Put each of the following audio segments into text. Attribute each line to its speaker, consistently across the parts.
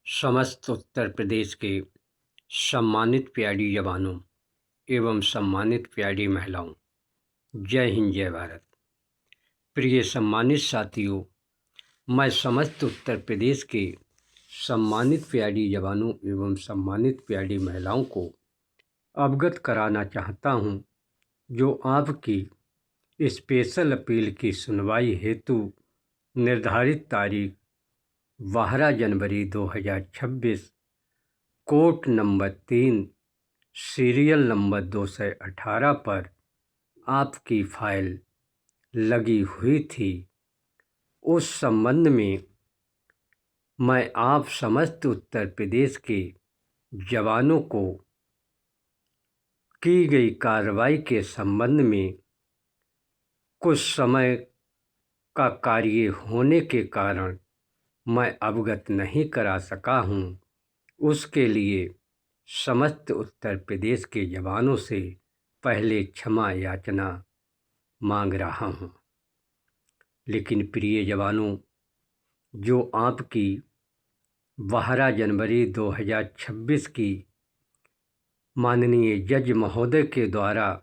Speaker 1: समस्त उत्तर प्रदेश के सम्मानित प्यारी जवानों एवं सम्मानित प्यारी महिलाओं, जय हिंद जय भारत। प्रिय सम्मानित साथियों, मैं समस्त उत्तर प्रदेश के सम्मानित प्यारी जवानों एवं सम्मानित प्यारी महिलाओं को अवगत कराना चाहता हूं, जो आपकी स्पेशल अपील की सुनवाई हेतु निर्धारित तारीख 12 जनवरी 2026 कोर्ट नंबर 3 सीरियल नंबर 218 पर आपकी फाइल लगी हुई थी। उस संबंध में मैं आप समस्त उत्तर प्रदेश के जवानों को की गई कार्रवाई के संबंध में कुछ समय का कार्य होने के कारण मैं अवगत नहीं करा सका हूं। उसके लिए समस्त उत्तर प्रदेश के जवानों से पहले क्षमा याचना मांग रहा हूं। लेकिन प्रिय जवानों, जो आपकी 12 जनवरी 2026 की माननीय जज महोदय के द्वारा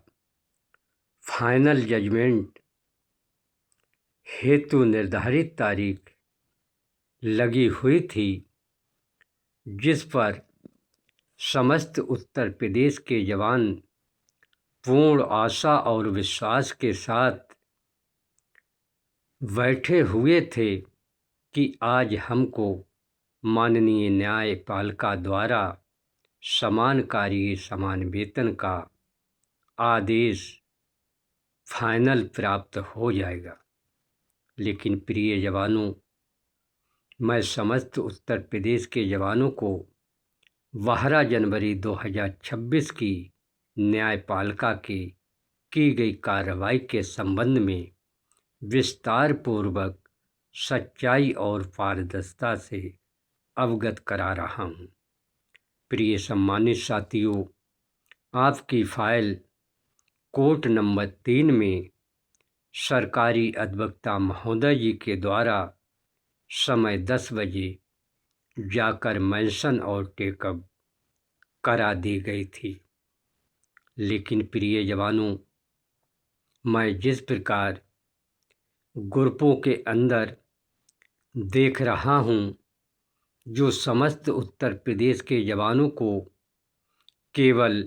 Speaker 1: फाइनल जजमेंट हेतु निर्धारित तारीख लगी हुई थी, जिस पर समस्त उत्तर प्रदेश के जवान पूर्ण आशा और विश्वास के साथ बैठे हुए थे कि आज हमको माननीय न्यायपालिका द्वारा समान कार्य समान वेतन का आदेश फाइनल प्राप्त हो जाएगा। लेकिन प्रिय जवानों, मैं समस्त उत्तर प्रदेश के जवानों को 12 जनवरी 2026 की न्यायपालिका की गई कार्रवाई के संबंध में विस्तार पूर्वक सच्चाई और पारदर्शिता से अवगत करा रहा हूं। प्रिय सम्मानित साथियों, आपकी फाइल कोर्ट नंबर 3 में सरकारी अधिवक्ता महोदय जी के द्वारा समय 10 बजे जाकर मेंशन और टेकअप करा दी गई थी। लेकिन प्रिय जवानों, मैं जिस प्रकार ग्रुपों के अंदर देख रहा हूं, जो समस्त उत्तर प्रदेश के जवानों को केवल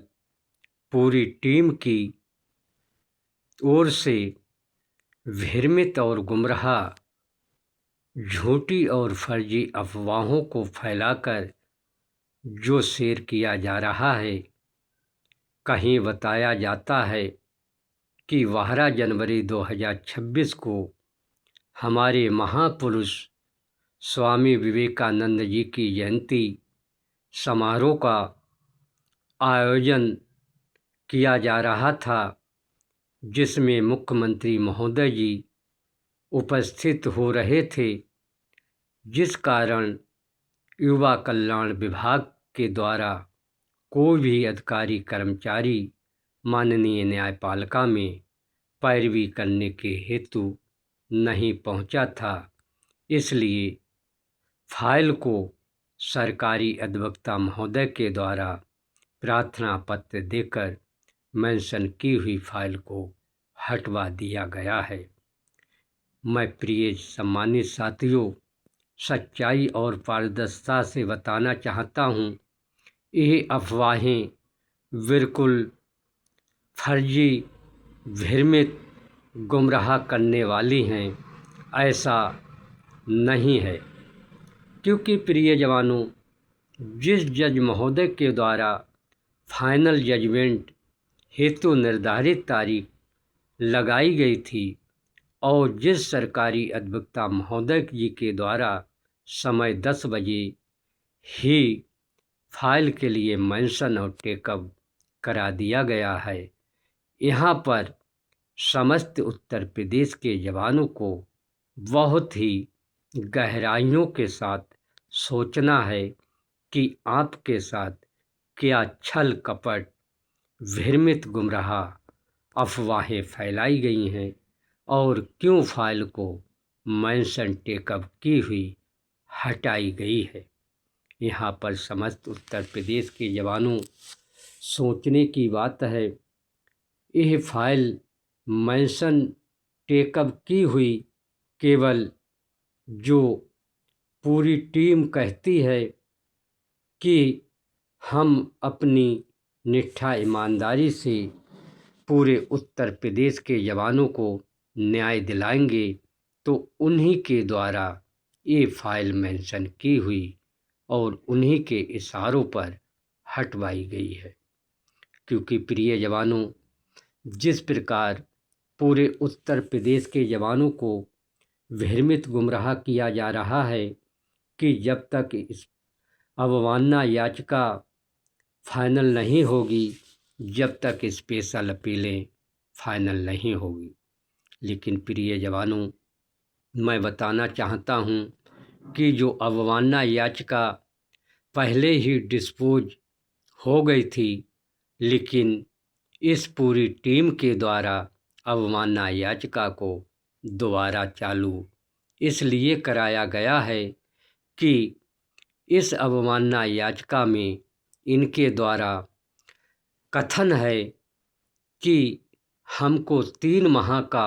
Speaker 1: पूरी टीम की ओर से भ्रमित और गुमराह झूठी और फर्जी अफवाहों को फैलाकर जो शेयर किया जा रहा है। कहीं बताया जाता है कि 12 जनवरी 2026 को हमारे महापुरुष स्वामी विवेकानंद जी की जयंती समारोह का आयोजन किया जा रहा था, जिसमें मुख्यमंत्री महोदय जी उपस्थित हो रहे थे, जिस कारण युवा कल्याण विभाग के द्वारा कोई भी अधिकारी कर्मचारी माननीय न्यायपालिका में पैरवी करने के हेतु नहीं पहुंचा था। इसलिए फाइल को सरकारी अधिवक्ता महोदय के द्वारा प्रार्थना पत्र देकर मेंशन की हुई फाइल को हटवा दिया गया है। मैं प्रिय सम्मानित साथियों, सच्चाई और पारदर्शिता से बताना चाहता हूँ, ये अफवाहें बिल्कुल फर्जी, भ्रमित, गुमराह करने वाली हैं। ऐसा नहीं है, क्योंकि प्रिय जवानों, जिस जज महोदय के द्वारा फाइनल जजमेंट हेतु निर्धारित तारीख लगाई गई थी और जिस सरकारी अधिवक्ता महोदय जी के द्वारा समय 10 बजे ही फाइल के लिए मेंशन और टेकअप करा दिया गया है, यहाँ पर समस्त उत्तर प्रदेश के जवानों को बहुत ही गहराइयों के साथ सोचना है कि आपके साथ क्या छल कपट, भ्रमित गुमराह अफवाहें फैलाई गई हैं और क्यों फाइल को मेंशन टेकअप की हुई हटाई गई है। यहाँ पर समस्त उत्तर प्रदेश के जवानों, सोचने की बात है, यह फाइल मेंशन टेकअप की हुई केवल जो पूरी टीम कहती है कि हम अपनी निष्ठा ईमानदारी से पूरे उत्तर प्रदेश के जवानों को न्याय दिलाएंगे, तो उन्हीं के द्वारा ये फाइल मेंशन की हुई और उन्हीं के इशारों पर हटवाई गई है। क्योंकि प्रिय जवानों, जिस प्रकार पूरे उत्तर प्रदेश के जवानों को भ्रमित गुमराह किया जा रहा है कि जब तक इस अवमानना याचिका फाइनल नहीं होगी, जब तक स्पेशल अपीलें फाइनल नहीं होगी। लेकिन प्रिय जवानों, मैं बताना चाहता हूं कि जो अवमानना याचिका पहले ही डिस्पोज हो गई थी, लेकिन इस पूरी टीम के द्वारा अवमानना याचिका को दोबारा चालू इसलिए कराया गया है कि इस अवमानना याचिका में इनके द्वारा कथन है कि हमको 3 माह का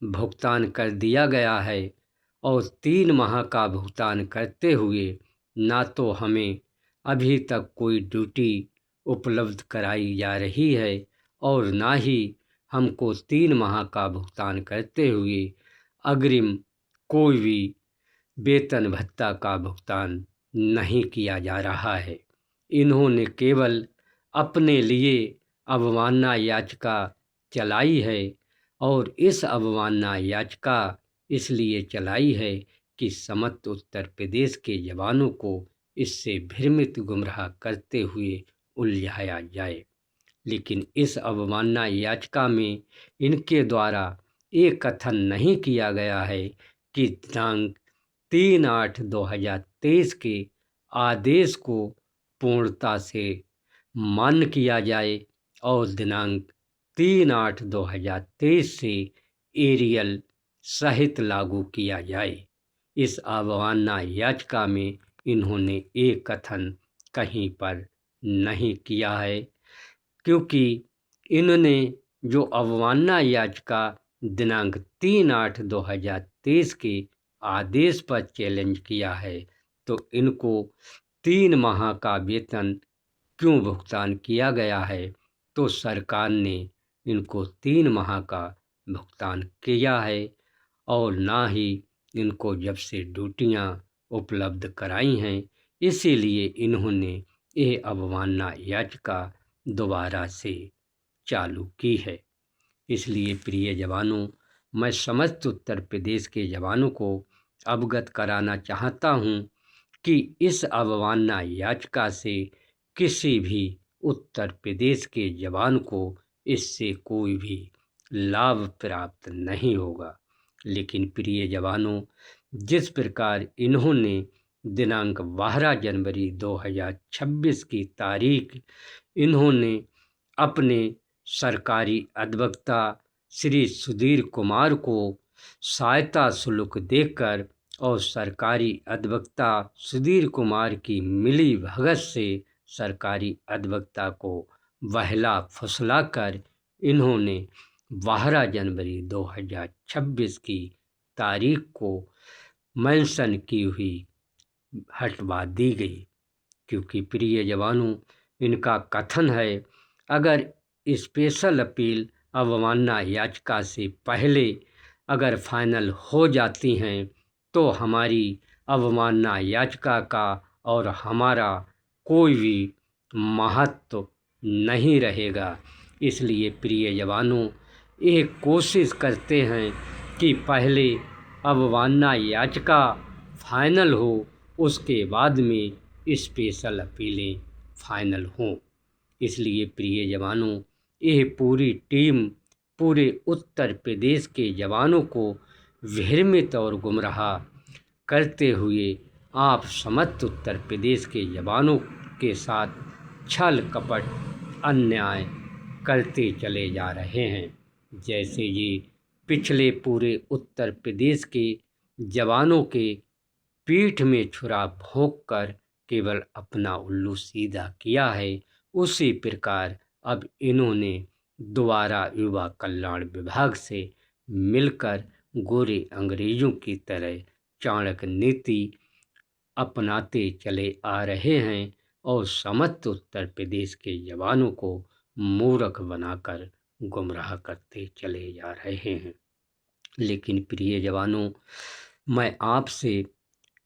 Speaker 1: भुगतान कर दिया गया है और 3 माह का भुगतान करते हुए ना तो हमें अभी तक कोई ड्यूटी उपलब्ध कराई जा रही है और ना ही हमको 3 माह का भुगतान करते हुए अग्रिम कोई भी वेतन भत्ता का भुगतान नहीं किया जा रहा है। इन्होंने केवल अपने लिए अवमानना याचिका चलाई है और इस अवमानना याचिका इसलिए चलाई है कि समस्त उत्तर प्रदेश के जवानों को इससे भ्रमित गुमराह करते हुए उलझाया जाए। लेकिन इस अवमानना याचिका में इनके द्वारा ये कथन नहीं किया गया है कि दिनांक 3/8/2023 के आदेश को पूर्णता से मान्य किया जाए और दिनांक 3/8/2023 से एरियल सहित लागू किया जाए। इस अवमानना याचिका में इन्होंने एक कथन कहीं पर नहीं किया है, क्योंकि इन्होंने जो अवमानना याचिका दिनांक 3/8/2023 के आदेश पर चैलेंज किया है, तो इनको 3 माह का वेतन क्यों भुगतान किया गया है, तो सरकार ने इनको 3 माह का भुगतान किया है और ना ही इनको जब से ड्यूटियां उपलब्ध कराई हैं, इसीलिए इन्होंने यह अवमानना याचिका दोबारा से चालू की है। इसलिए प्रिय जवानों, मैं समस्त उत्तर प्रदेश के जवानों को अवगत कराना चाहता हूं कि इस अवमानना याचिका से किसी भी उत्तर प्रदेश के जवान को इससे कोई भी लाभ प्राप्त नहीं होगा। लेकिन प्रिय जवानों, जिस प्रकार इन्होंने दिनांक 12 जनवरी 2026 की तारीख इन्होंने अपने सरकारी अधिवक्ता श्री सुधीर कुमार को सहायता शुल्क देकर और सरकारी अधिवक्ता सुधीर कुमार की मिली भगत से सरकारी अधिवक्ता को बहला फुसलाकर इन्होंने 12 जनवरी 2026 की तारीख को मेंशन की हुई हटवा दी गई। क्योंकि प्रिय जवानों, इनका कथन है, अगर स्पेशल अपील अवमानना याचिका से पहले अगर फाइनल हो जाती हैं तो हमारी अवमानना याचिका का और हमारा कोई भी महत्व नहीं रहेगा। इसलिए प्रिय जवानों, एक कोशिश करते हैं कि पहले अवमानना याचिका फाइनल हो, उसके बाद में स्पेशल अपीलें फाइनल हों। इसलिए प्रिय जवानों, यह पूरी टीम पूरे उत्तर प्रदेश के जवानों को भ्रमित और गुमराह करते हुए आप समस्त उत्तर प्रदेश के जवानों के साथ छल कपट अन्याय करते चले जा रहे हैं। जैसे ये पिछले पूरे उत्तर प्रदेश के जवानों के पीठ में छुरा भोंक कर केवल अपना उल्लू सीधा किया है, उसी प्रकार अब इन्होंने दोबारा युवा कल्याण विभाग से मिलकर गोरे अंग्रेजों की तरह चाणक्य नीति अपनाते चले आ रहे हैं और समस्त उत्तर प्रदेश के जवानों को मूर्ख बनाकर गुमराह करते चले जा रहे हैं। लेकिन प्रिय जवानों, मैं आपसे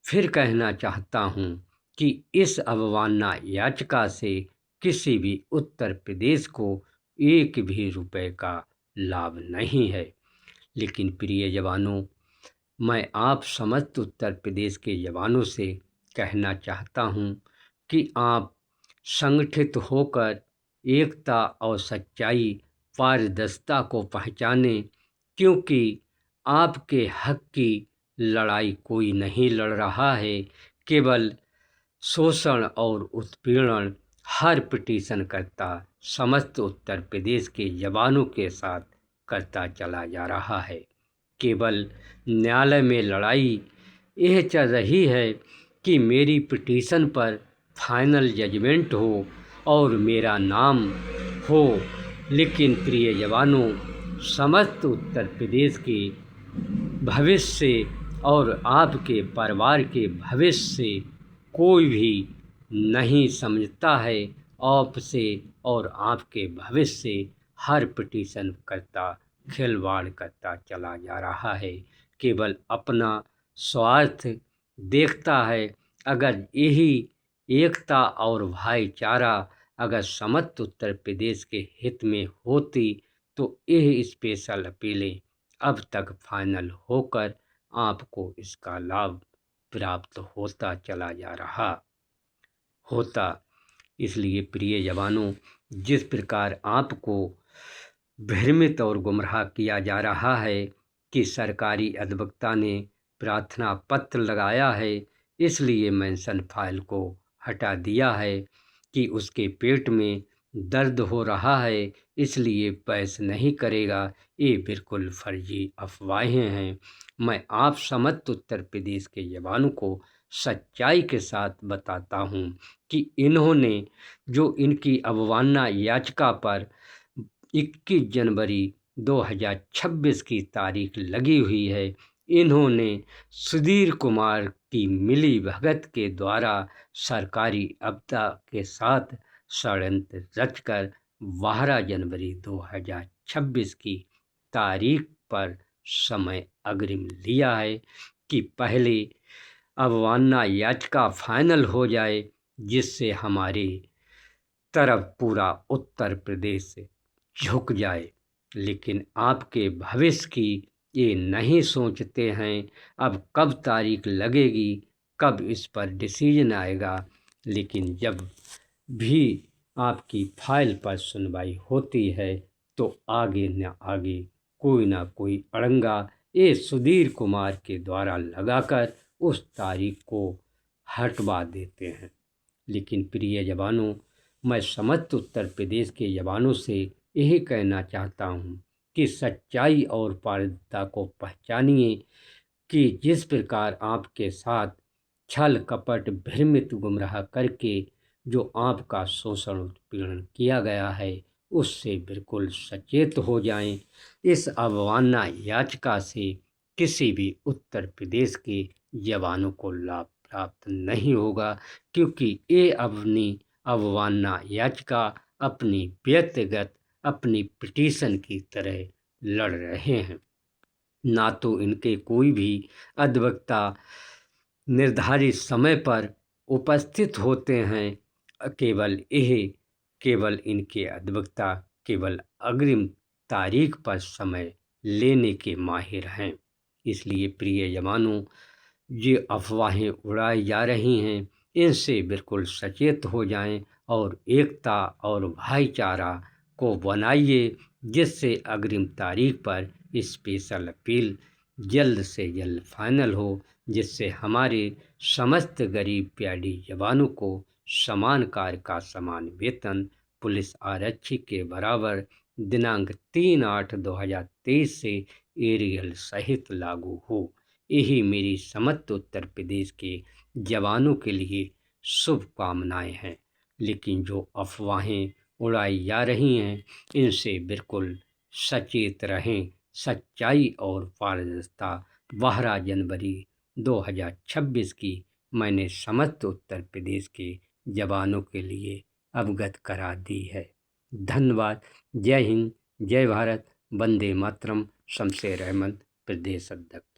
Speaker 1: फिर कहना चाहता हूँ कि इस अवमानना याचिका से किसी भी उत्तर प्रदेश को एक भी रुपए का लाभ नहीं है। लेकिन प्रिय जवानों, मैं आप समस्त उत्तर प्रदेश के जवानों से कहना चाहता हूँ कि आप संगठित होकर एकता और सच्चाई पारदर्शिता को पहचानें, क्योंकि आपके हक की लड़ाई कोई नहीं लड़ रहा है। केवल शोषण और उत्पीड़न हर पिटीशन करता समस्त उत्तर प्रदेश के जवानों के साथ करता चला जा रहा है। केवल न्यायालय में लड़ाई यह चल रही है कि मेरी पिटीशन पर फाइनल जजमेंट हो और मेरा नाम हो। लेकिन प्रिय जवानों, समस्त उत्तर प्रदेश के भविष्य से और आपके परिवार के भविष्य से कोई भी नहीं समझता है। आपसे और आपके भविष्य से हर पिटीशन करता खिलवाड़ करता चला जा रहा है, केवल अपना स्वार्थ देखता है। अगर यही एकता और भाईचारा अगर समस्त उत्तर प्रदेश के हित में होती तो यह स्पेशल अपीलें अब तक फाइनल होकर आपको इसका लाभ प्राप्त होता चला जा रहा होता। इसलिए प्रिय जवानों, जिस प्रकार आपको भ्रमित और गुमराह किया जा रहा है कि सरकारी अधिवक्ता ने प्रार्थना पत्र लगाया है, इसलिए मेंशन फाइल को हटा दिया है कि उसके पेट में दर्द हो रहा है, इसलिए बहस नहीं करेगा, ये बिल्कुल फर्जी अफवाहें हैं। मैं आप समस्त उत्तर प्रदेश के जवानों को सच्चाई के साथ बताता हूँ कि इन्होंने जो इनकी अवमानना याचिका पर 21 जनवरी 2026 की तारीख लगी हुई है, इन्होंने सुधीर कुमार की मिली भगत के द्वारा सरकारी आपदा के साथ षड्यंत्र रचकर 12 जनवरी 2026 की तारीख पर समय अग्रिम लिया है कि पहले अवमानना याचिका फाइनल हो जाए, जिससे हमारी तरफ पूरा उत्तर प्रदेश झुक जाए। लेकिन आपके भविष्य की ये नहीं सोचते हैं। अब कब तारीख लगेगी, कब इस पर डिसीजन आएगा, लेकिन जब भी आपकी फाइल पर सुनवाई होती है तो आगे न आगे कोई ना कोई अड़ंगा ये सुधीर कुमार के द्वारा लगाकर उस तारीख को हटवा देते हैं। लेकिन प्रिय जवानों, मैं समस्त उत्तर प्रदेश के जवानों से यही कहना चाहता हूँ कि सच्चाई और पारदर्शिता को पहचानिए कि जिस प्रकार आपके साथ छल कपट भ्रमित गुमराह करके जो आपका शोषण उत्पीड़न किया गया है, उससे बिल्कुल सचेत हो जाएं। इस अवमानना याचिका से किसी भी उत्तर प्रदेश के जवानों को लाभ प्राप्त नहीं होगा, क्योंकि ये अपनी अवमानना याचिका अपनी व्यक्तिगत अपनी पिटीशन की तरह लड़ रहे हैं। ना तो इनके कोई भी अधिवक्ता निर्धारित समय पर उपस्थित होते हैं, केवल इनके अधिवक्ता केवल अग्रिम तारीख पर समय लेने के माहिर हैं। इसलिए प्रिय जवानों, ये अफवाहें उड़ाई जा रही हैं, इनसे बिल्कुल सचेत हो जाएं और एकता और भाईचारा को बनाइए, जिससे अग्रिम तारीख पर स्पेशल अपील जल्द से जल्द फाइनल हो, जिससे हमारे समस्त गरीब प्यारी जवानों को समान कार्य का समान वेतन पुलिस आरक्षी के बराबर दिनांक 3/8/2023 से एरियल सहित लागू हो। यही मेरी समस्त उत्तर प्रदेश के जवानों के लिए शुभकामनाएं हैं। लेकिन जो अफवाहें उड़ाई जा रही हैं इनसे बिल्कुल सचेत रहें। सच्चाई और पारदर्शिता 12 जनवरी 2026 की मैंने समस्त उत्तर प्रदेश के जवानों के लिए अवगत करा दी है। धन्यवाद। जय हिंद, जय भारत, वंदे मातरम। शमशेर अहमद, प्रदेश अध्यक्ष।